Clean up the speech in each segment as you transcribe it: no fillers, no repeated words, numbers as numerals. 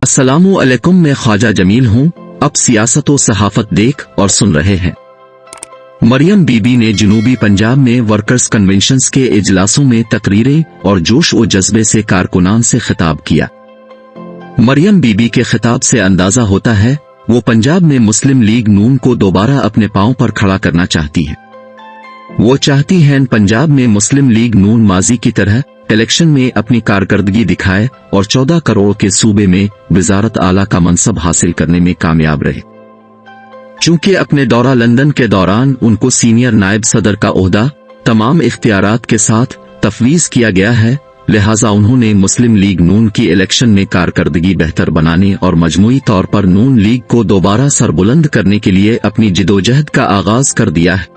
अस्सलामु अलैकुम, मैं ख्वाजा जमील हूँ। अब सियासत व सहाफत देख और सुन रहे हैं। मरियम बीबी ने जनूबी पंजाब में वर्कर्स कन्वेंशंस के इजलासों में तकरीरें और जोश व जज्बे से कारकुनान से खिताब किया। मरियम बीबी के खिताब से अंदाजा होता है वो पंजाब में मुस्लिम लीग नून को दोबारा अपने पांव पर खड़ा करना चाहती है। वो चाहती हैं पंजाब में मुस्लिम लीग नून माजी की तरह इलेक्शन में अपनी कारकर्दगी दिखाए और 14 करोड़ के सूबे में वजारत आला का मनसब हासिल करने में कामयाब रहे। चूंकि अपने दौरा लंदन के दौरान उनको सीनियर नायब सदर का ओहदा तमाम इख्तियारात के साथ तफवीज किया गया है, लिहाजा उन्होंने मुस्लिम लीग नून की इलेक्शन में कारकर्दगी बेहतर बनाने और मजमूई तौर पर नून लीग को दोबारा सरबुलंद करने के लिए अपनी जिदोजहद का आगाज कर दिया है।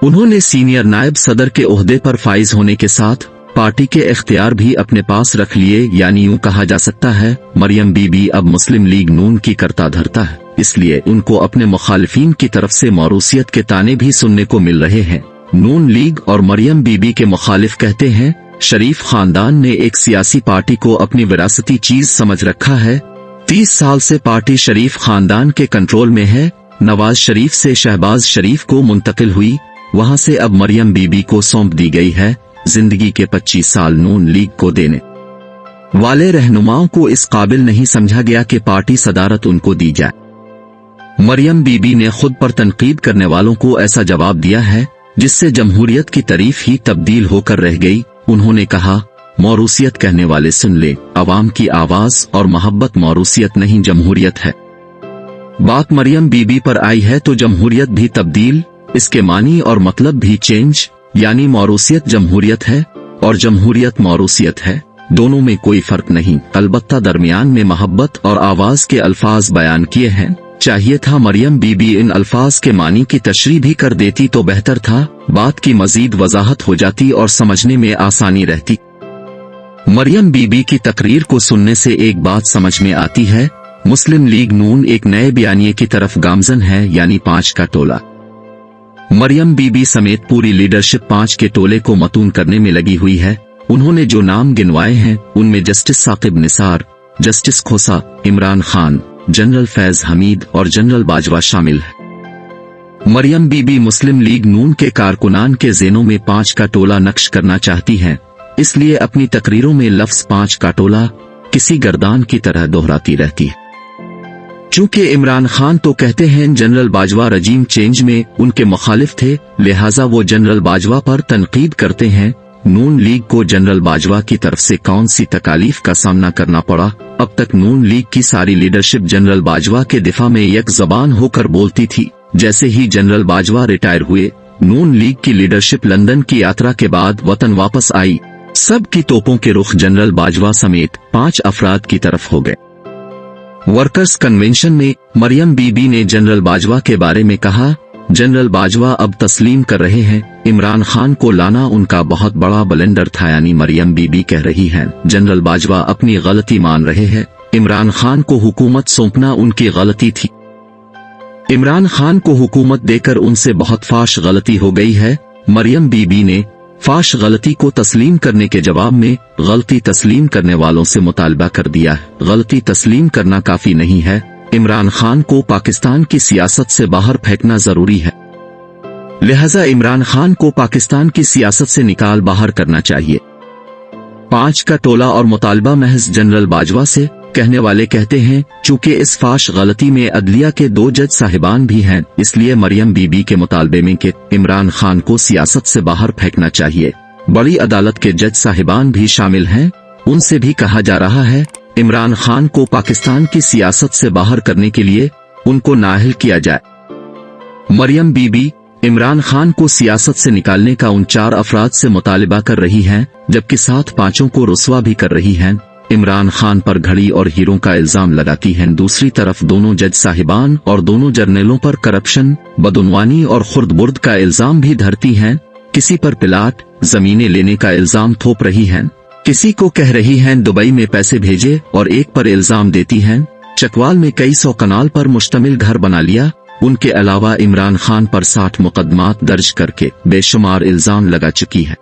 उन्होंने सीनियर नायब सदर के ओहदे पर फाइज होने के साथ पार्टी के इख्तियार भी अपने पास रख लिए, यानी यूं कहा जा सकता है मरियम बीबी अब मुस्लिम लीग नून की करता धरता है, इसलिए उनको अपने मुखालिफिन की तरफ से मौरूसियत के ताने भी सुनने को मिल रहे हैं। नून लीग और मरियम बीबी के मुखालिफ कहते हैं शरीफ खानदान ने एक सियासी पार्टी को अपनी विरासती चीज समझ रखा है। 30 साल से पार्टी शरीफ खानदान के कंट्रोल में है। नवाज शरीफ से शहबाज शरीफ को मुंतकिल हुई, वहां से अब मरियम बीबी को सौंप दी गई है। जिंदगी के 25 साल नून लीग को देने वाले रहनुमाओं को इस काबिल नहीं समझा गया कि पार्टी सदारत उनको दी जाए। मरियम बीबी ने खुद पर तनकीद करने वालों को ऐसा जवाब दिया है जिससे जमहूरियत की तारीफ ही तब्दील होकर रह गई। उन्होंने कहा, मौरूसियत कहने वाले सुन ले, अवाम की आवाज और मोहब्बत मौरूसियत नहीं जमहूरियत है। बात मरियम बीबी पर आई है तो जमहूरियत भी तब्दील, इसके मानी और मतलब भी चेंज, यानी मौरूसियत जमहूरियत है और जमहूरियत मौरूसियत है, दोनों में कोई फर्क नहीं। अलबत्ता दरमियान में मोहब्बत और आवाज के अल्फाज बयान किए हैं। चाहिए था मरियम बीबी इन अल्फाज के मानी की तशरीह भी कर देती तो बेहतर था, बात की मजीद वजाहत हो जाती और समझने में आसानी रहती। मरियम बीबी की तकरीर को सुनने से एक बात समझ में आती है, मुस्लिम लीग नून एक नए बयानिए की तरफ गामजन है, यानी 5 का टोला। मरियम बीबी समेत पूरी लीडरशिप 5 के टोले को मतून करने में लगी हुई है। उन्होंने जो नाम गिनवाए हैं उनमें जस्टिस साकिब निसार, जस्टिस खोसा, इमरान खान, जनरल फैज हमीद और जनरल बाजवा शामिल है। मरियम बीबी मुस्लिम लीग नून के कारकुनान के ज़हनों में 5 का टोला नक्श करना चाहती हैं, इसलिए अपनी तकरीरों में लफ्ज 5 का टोला किसी गर्दान की तरह दोहराती रहती है। चूंकि इमरान खान तो कहते हैं जनरल बाजवा रजीम चेंज में उनके मुखालिफ थे, लिहाजा वो जनरल बाजवा पर तनकीद करते हैं। नून लीग को जनरल बाजवा की तरफ से कौन सी तकालीफ का सामना करना पड़ा? अब तक नून लीग की सारी लीडरशिप जनरल बाजवा के दिफा में एक जबान होकर बोलती थी। जैसे ही जनरल बाजवा रिटायर हुए, नून लीग की लीडरशिप लंदन की यात्रा के बाद वतन वापस आई। सब की तोपों के रुख जनरल बाजवा समेत 5 अफराद की तरफ हो गए। वर्कर्स कन्वेंशन में मरियम बीबी ने जनरल बाजवा के बारे में कहा, जनरल बाजवा अब तस्लीम कर रहे हैं इमरान खान को लाना उनका बहुत बड़ा ब्लेंडर था, यानी मरियम बीबी कह रही हैं जनरल बाजवा अपनी गलती मान रहे हैं, इमरान खान को हुकूमत सौंपना उनकी गलती थी। इमरान खान को हुकूमत देकर उनसे बहुत फाश गलती हो गई है। मरियम बीबी ने फाश गलती को तस्लीम करने के जवाब में गलती तस्लीम करने वालों से मुतालबा कर दिया है। गलती तस्लीम करना काफी नहीं है, इमरान खान को पाकिस्तान की सियासत से बाहर फेंकना जरूरी है, लिहाजा इमरान खान को पाकिस्तान की सियासत से निकाल बाहर करना चाहिए। 5 का टोला और मुतालबा महज जनरल बाजवा से, कहने वाले कहते हैं चूंकि इस फाश गलती में अदलिया के 2 जज साहिबान भी हैं, इसलिए मरियम बीबी के मुतालबे में कि इमरान खान को सियासत से बाहर फेंकना चाहिए। बड़ी अदालत के जज साहिबान भी शामिल हैं, उनसे भी कहा जा रहा है इमरान खान को पाकिस्तान की सियासत से बाहर करने के लिए उनको नाअहल किया जाए। मरियम बीबी इमरान खान को सियासत से निकालने का उन 4 अफराद से मुतालिबा कर रही हैं, जबकि साथ 5 को रुस्वा भी कर रही हैं। इमरान खान पर घड़ी और हीरों का इल्जाम लगाती हैं। दूसरी तरफ दोनों जज साहिबान और दोनों जर्नलों पर करप्शन, बदउनवानी और खुर्द-बुर्द का इल्जाम भी धरती हैं। किसी पर प्लाट जमीनें लेने का इल्जाम थोप रही हैं, किसी को कह रही हैं दुबई में पैसे भेजे और एक पर इल्जाम देती हैं चकवाल में कई 100 कनाल पर मुश्तमिल घर बना लिया। उनके अलावा इमरान खान पर 60 मुकदमात दर्ज करके बेशुमार इल्जाम लगा चुकी है।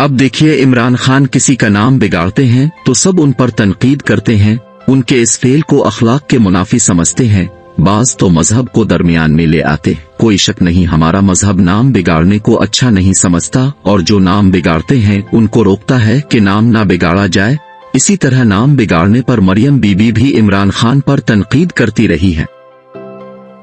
अब देखिए, इमरान खान किसी का नाम बिगाड़ते हैं तो सब उन पर तनकीद करते हैं, उनके इस फेल को अखलाक के मुनाफी समझते हैं। बाज तो मजहब को दरमियान में ले आते। कोई शक नहीं हमारा मजहब नाम बिगाड़ने को अच्छा नहीं समझता और जो नाम बिगाड़ते हैं उनको रोकता है कि नाम ना बिगाड़ा जाए। इसी तरह नाम बिगाड़ने पर मरियम बीबी भी इमरान खान पर तनकीद करती रही है।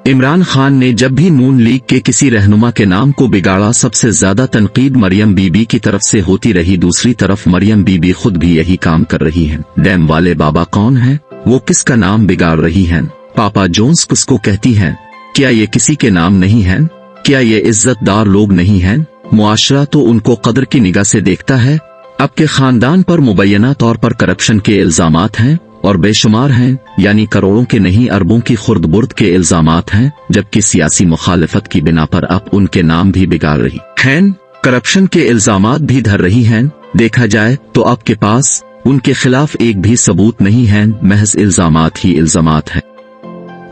इमरान खान ने जब भी नून लीग के किसी रहनुमा के नाम को बिगाड़ा सबसे ज्यादा तनकीद मरियम बीबी की तरफ से होती रही। दूसरी तरफ मरियम बीबी खुद भी यही काम कर रही हैं। डैम वाले बाबा कौन है? वो किसका नाम बिगाड़ रही हैं? पापा जोन्स किसको कहती हैं? क्या ये किसी के नाम नहीं हैं? क्या ये इज्जतदार लोग नहीं हैं? मुआशरा तो उनको कदर की निगाह से देखता है। आपके खानदान पर मुबैना तौर पर करप्शन के इल्जामात हैं और बेशुमार हैं, यानी करोड़ों के नहीं अरबों की खुर्द बुर्द के इल्जामात हैं, जबकि सियासी मुखालफत की बिना पर आप उनके नाम भी बिगाड़ रही हैं, करप्शन के इल्जामात भी धर रही हैं। देखा जाए तो आपके पास उनके खिलाफ एक भी सबूत नहीं है, महज इल्जामात ही इल्जामात है।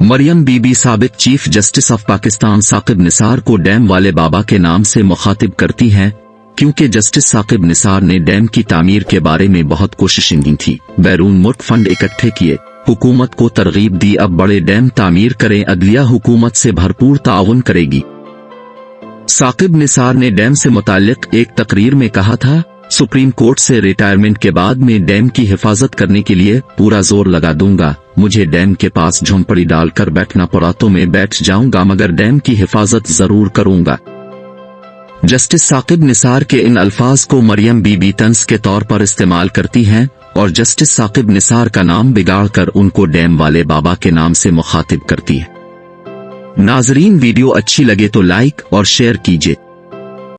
मरियम बीबी साबिक chief justice of Pakistan Saqib Nisar को डैम वाले बाबा के नाम से मुखातिब करती हैं, क्योंकि जस्टिस साकिब निसार ने डैम की तामीर के बारे में बहुत कोशिशें की थी। बैरून मुल्क फंड इकट्ठे किए, हुकूमत को तरगीब दी, अब बड़े डैम तामीर करें। अदलिया हुकूमत से भरपूर ताउन करेगी। साकिब निसार ने डैम से मुताल्लिक एक तकरीर में कहा था, सुप्रीम कोर्ट से रिटायरमेंट के बाद में डैम की हिफाजत करने के लिए पूरा जोर लगा दूंगा। मुझे डैम के पास झोंपड़ी डालकर बैठना पड़ा तो मैं बैठ जाऊंगा, मगर डैम की हिफाजत जरूर करूंगा। जस्टिस साकिब निसार के इन अल्फाज को मरियम बीबी तंज के तौर पर इस्तेमाल करती हैं और जस्टिस साकिब निसार का नाम बिगाड़कर उनको डैम वाले बाबा के नाम से मुखातिब करती है। नाजरीन, वीडियो अच्छी लगे तो लाइक और शेयर कीजिए।